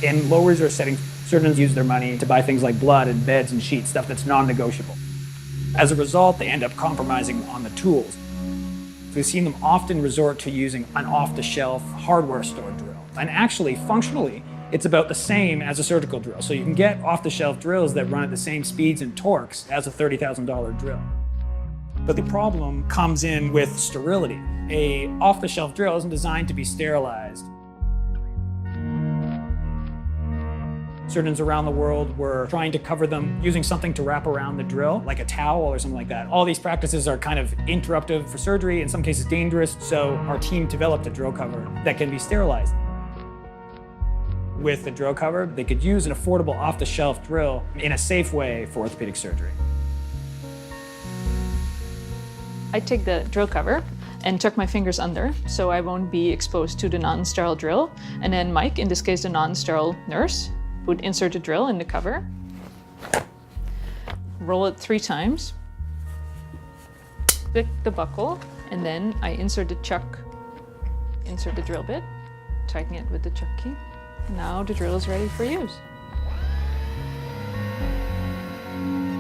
In low resource settings, surgeons use their money to buy things like blood and beds and sheets, stuff that's non-negotiable. As a result, they end up compromising on the tools. We've seen them often resort to using an off-the-shelf hardware store drill. And actually, functionally, it's about the same as a surgical drill. So you can get off-the-shelf drills that run at the same speeds and torques as a $30,000 drill. But the problem comes in with sterility. A off-the-shelf drill isn't designed to be sterilized. Surgeons around the world were trying to cover them using something to wrap around the drill, like a towel or something like that. All these practices are kind of interruptive for surgery, in some cases dangerous, so our team developed a drill cover that can be sterilized. With the drill cover, they could use an affordable off-the-shelf drill in a safe way for orthopedic surgery. I take the drill cover and tuck my fingers under so I won't be exposed to the non-sterile drill. And then Mike, in this case the non-sterile nurse, would insert the drill in the cover, roll it 3 times, pick the buckle, and then I insert the chuck, insert the drill bit, tighten it with the chuck key. Now the drill is ready for use.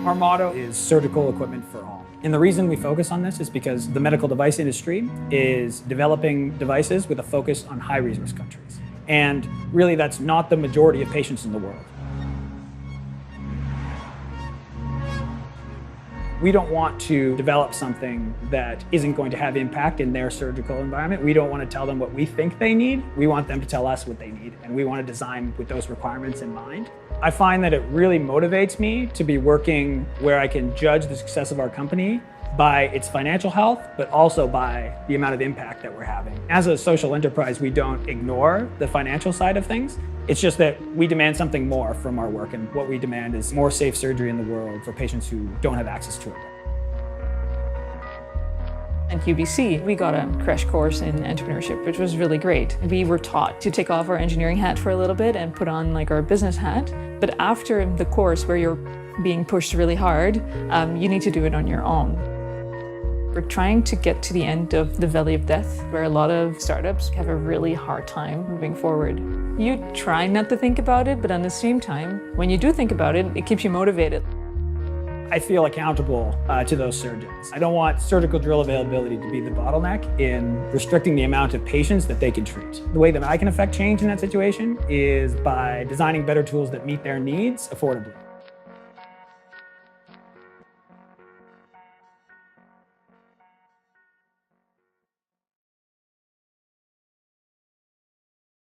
Our motto is surgical equipment for all. And the reason we focus on this is because the medical device industry is developing devices with a focus on high-resource countries. And really, that's not the majority of patients in the world. We don't want to develop something that isn't going to have impact in their surgical environment. We don't want to tell them what we think they need. We want them to tell us what they need, and we want to design with those requirements in mind. I find that it really motivates me to be working where I can judge the success of our company by its financial health, but also by the amount of impact that we're having. As a social enterprise, we don't ignore the financial side of things. It's just that we demand something more from our work, and what we demand is more safe surgery in the world for patients who don't have access to it. At UBC, we got a crash course in entrepreneurship, which was really great. We were taught to take off our engineering hat for a little bit and put on like our business hat. But after the course where you're being pushed really hard, you need to do it on your own. We're trying to get to the end of the valley of death, where a lot of startups have a really hard time moving forward. You try not to think about it, but at the same time, when you do think about it, it keeps you motivated. I feel accountable to those surgeons. I don't want surgical drill availability to be the bottleneck in restricting the amount of patients that they can treat. The way that I can affect change in that situation is by designing better tools that meet their needs affordably.